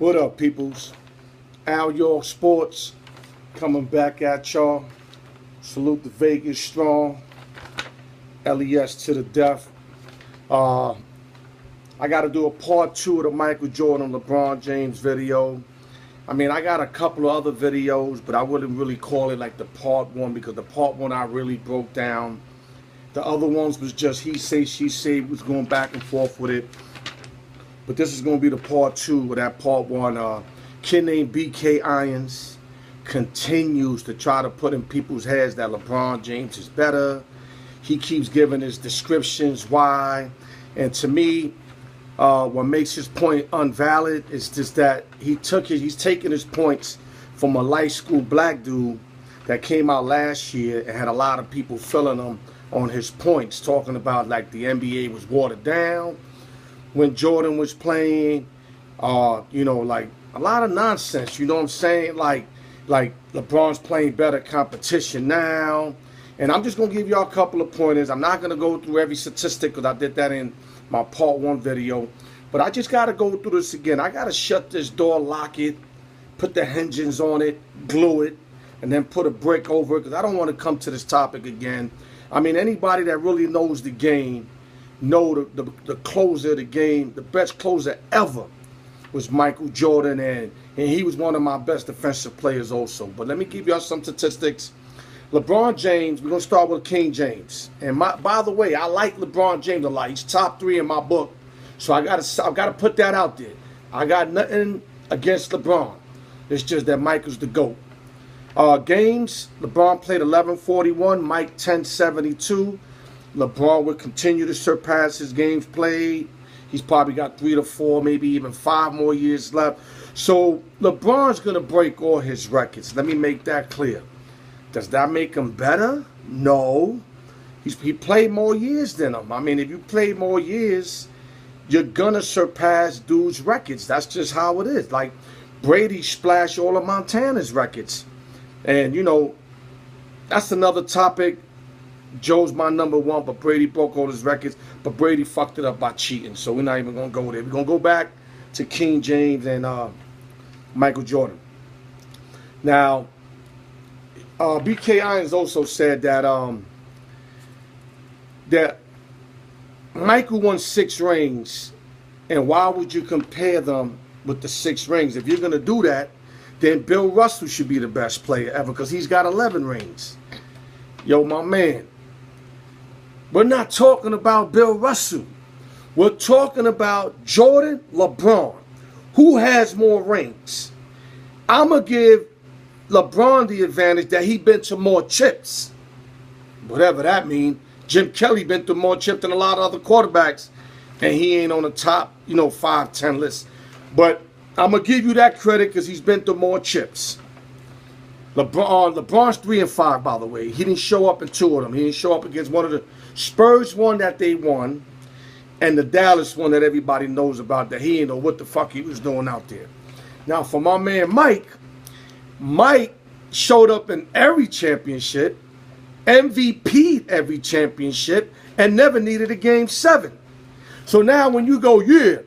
What up, peoples? Alyork Sports coming back at y'all. Salute the Vegas strong. LES to the death. I got to do a part 2 of the Michael Jordan LeBron James video. I mean, I got a couple of other videos, but I wouldn't really call it like the part 1 because the part 1 I really broke down. The other ones was just he say, she say, was going back and forth with it. But this is going to be the part 2 of that part 1. Kid named BK Irons continues to try to put in people's heads that LeBron James is better. He keeps giving his descriptions why. And to me, what makes his point unvalid is just that he's taking his points from a light school black dude that came out last year and had a lot of people filling them on his points, talking about like the NBA was watered down when Jordan was playing, like a lot of nonsense, you know what I'm saying? Like LeBron's playing better competition now. And I'm just going to give y'all a couple of pointers. I'm not going to go through every statistic because I did that in my part 1 video. But I just got to go through this again. I got to shut this door, lock it, put the hinges on it, glue it, and then put a brick over it because I don't want to come to this topic again. I mean, anybody that really knows the game know the closer of the game, the best closer ever was Michael Jordan, and he was one of my best defensive players also. But let me give y'all some statistics. LeBron James, we're going to start with King James. And by the way, I like LeBron James a lot. He's top 3 in my book. So I've got to put that out there. I got nothing against LeBron. It's just that Michael's the GOAT. Games, LeBron played 1141, Mike 1072. LeBron would continue to surpass his games played. He's probably got 3 to 4, maybe even 5 more years left. So LeBron's going to break all his records. Let me make that clear. Does that make him better? No. He played more years than him. I mean, if you play more years, you're going to surpass dude's records. That's just how it is. Like Brady splashed all of Montana's records. And, that's another topic. Joe's my number 1, but Brady broke all his records. But Brady fucked it up by cheating, so we're not even going to go there. We're going to go back to King James and Michael Jordan. Now, BK Irons also said that that Michael won 6 rings, and why would you compare them with the 6 rings? If you're going to do that, then Bill Russell should be the best player ever because he's got 11 rings. Yo, my man, we're not talking about Bill Russell. We're talking about Jordan, LeBron. Who has more rings? I'm going to give LeBron the advantage that he been to more chips. Whatever that means. Jim Kelly been through more chips than a lot of other quarterbacks, and he ain't on the top, 5, 10 list. But I'm going to give you that credit because he's been through more chips. LeBron's 3 and 5, by the way. He didn't show up in 2 of them. He didn't show up against one of the Spurs one that they won, and the Dallas one that everybody knows about that he didn't know what the fuck he was doing out there. Now, for my man Mike showed up in every championship, MVP'd every championship, and never needed a game 7. So now when you go, yeah,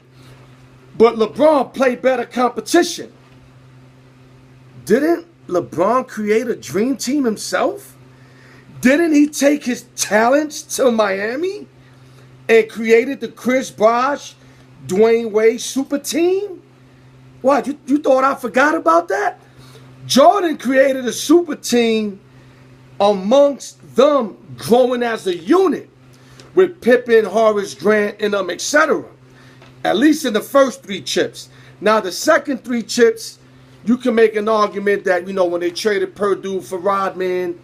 but LeBron played better competition. Didn't LeBron create a dream team himself? Didn't he take his talents to Miami and created the Chris Bosh, Dwayne Wade super team? What, you thought I forgot about that? Jordan created a super team amongst them growing as a unit with Pippen, Horace Grant, and them, etc. At least in the first 3 chips. Now, the second 3 chips, you can make an argument that, when they traded Purdue for Rodman,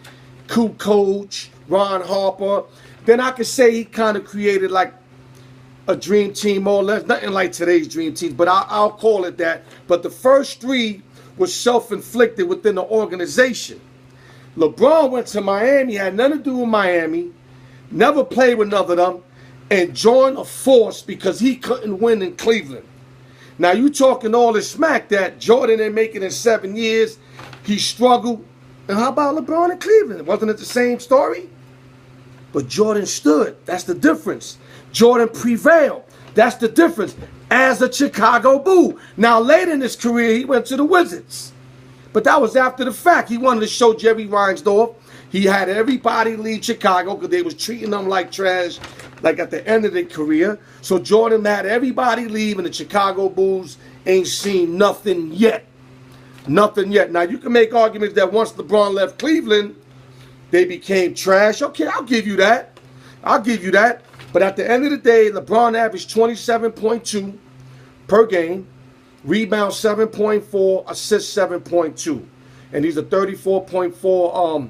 Coach, Ron Harper, then I could say he kind of created like a dream team, more or less. Nothing like today's dream teams, but I'll call it that. But the first 3 was self-inflicted within the organization. LeBron went to Miami, had nothing to do with Miami, never played with none of them, and joined a force because he couldn't win in Cleveland. Now, you talking all this smack that Jordan didn't make it in 7 years, he struggled. And how about LeBron in Cleveland? Wasn't it the same story? But Jordan stood. That's the difference. Jordan prevailed. That's the difference. As a Chicago Bull. Now, later in his career, he went to the Wizards. But that was after the fact. He wanted to show Jerry Reinsdorf. He had everybody leave Chicago because they was treating them like trash, like at the end of their career. So Jordan had everybody leave, and the Chicago Bulls ain't seen nothing yet. Nothing yet. Now, you can make arguments that once LeBron left Cleveland, they became trash. Okay, I'll give you that. I'll give you that. But at the end of the day, LeBron averaged 27.2 per game, rebound 7.4, assist 7.2. And he's a 34.4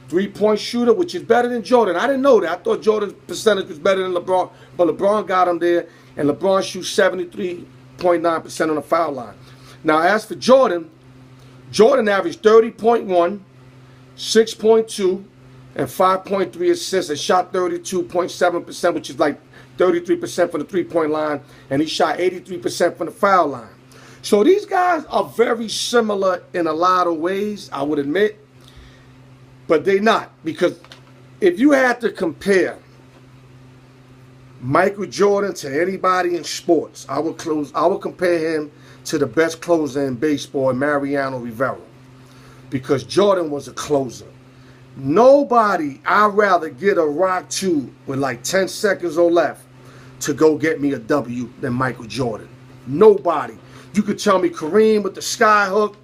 three-point shooter, which is better than Jordan. I didn't know that. I thought Jordan's percentage was better than LeBron, but LeBron got him there, and LeBron shoots 73.9% on the foul line. Now, as for Jordan, Jordan averaged 30.1, 6.2, and 5.3 assists, and shot 32.7%, which is like 33% from the three-point line, and he shot 83% from the foul line. So these guys are very similar in a lot of ways, I would admit, but they're not. Because if you had to compare Michael Jordan to anybody in sports, I would compare him to the best closer in baseball, Mariano Rivera, because Jordan was a closer. Nobody I'd rather get a rock to with like 10 seconds or left to go get me a W than Michael Jordan. Nobody. You could tell me Kareem with the sky hook,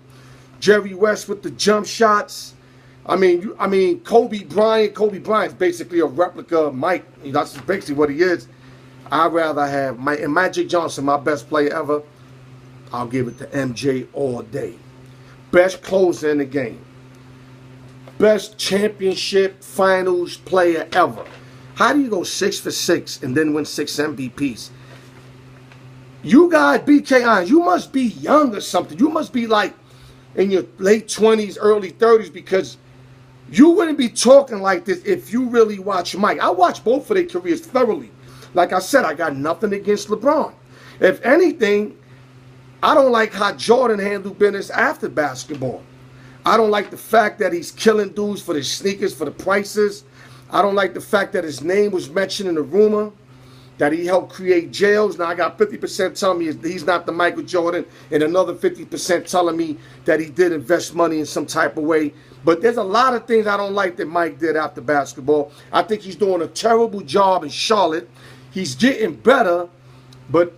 Jerry West with the jump shots. I mean, Kobe Bryant. Kobe Bryant's basically a replica of Mike. That's basically what he is. I'd rather have Mike and Magic Johnson, my best player ever. I'll give it to MJ all day. Best closer in the game. Best championship finals player ever. How do you go 6 for 6 and then win 6 MVPs? You guys, BK Irons, you must be young or something. You must be like in your late 20s, early 30s, because you wouldn't be talking like this if you really watch Mike. I watched both of their careers thoroughly. Like I said, I got nothing against LeBron. If anything, I don't like how Jordan handled business after basketball. I don't like the fact that he's killing dudes for the sneakers, for the prices. I don't like the fact that his name was mentioned in the rumor that he helped create jails. Now I got 50% telling me he's not the Michael Jordan, and another 50% telling me that he did invest money in some type of way. But there's a lot of things I don't like that Mike did after basketball. I think he's doing a terrible job in Charlotte. He's getting better, but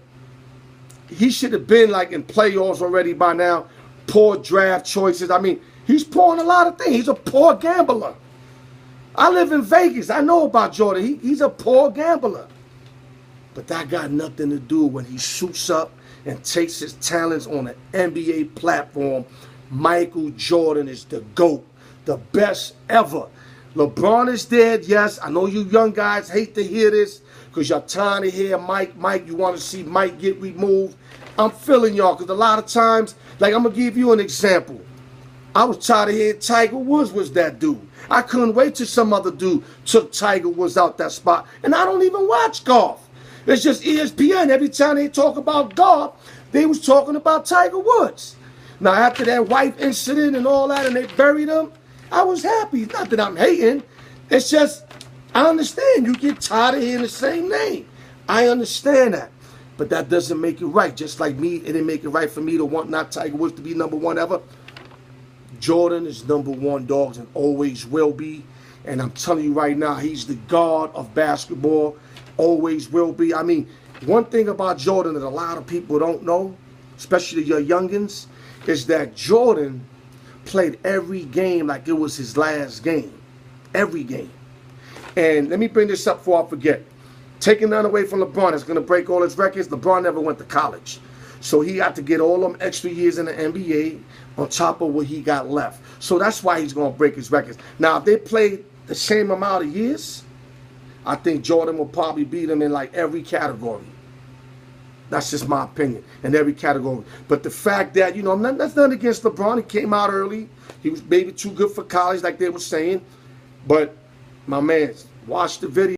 he should have been like in playoffs already by now. Poor draft choices. I mean, he's pouring a lot of things. He's a poor gambler. I live in Vegas. I know about Jordan. He's a poor gambler. But that got nothing to do when he suits up and takes his talents on an NBA platform. Michael Jordan is the GOAT, the best ever. LeBron is dead, yes. I know you young guys hate to hear this because you're tired to hear Mike. You want to see Mike get removed. I'm feeling y'all because a lot of times, like I'm going to give you an example. I was tired of hearing Tiger Woods was that dude. I couldn't wait till some other dude took Tiger Woods out that spot. And I don't even watch golf. It's just ESPN. Every time they talk about golf, they was talking about Tiger Woods. Now, after that wife incident and all that, and they buried him, I was happy. Not that I'm hating. It's just, I understand. You get tired of hearing the same name. I understand that. But that doesn't make it right. Just like me, it didn't make it right for me to want not Tiger Woods to be #1 ever. Jordan is #1, dogs, and always will be. And I'm telling you right now, he's the god of basketball. Always will be. I mean, one thing about Jordan that a lot of people don't know, especially your youngins, is that Jordan played every game like it was his last game. Every game. And let me bring this up before I forget. Taking none away from LeBron, it's going to break all his records. LeBron never went to college. So he had to get all them extra years in the NBA on top of what he got left. So that's why he's going to break his records. Now, if they played the same amount of years, I think Jordan will probably beat him in like every category. That's just my opinion, in every category. But the fact that, you know, that's nothing against LeBron. He came out early. He was maybe too good for college, like they were saying. But, my man, watch the video.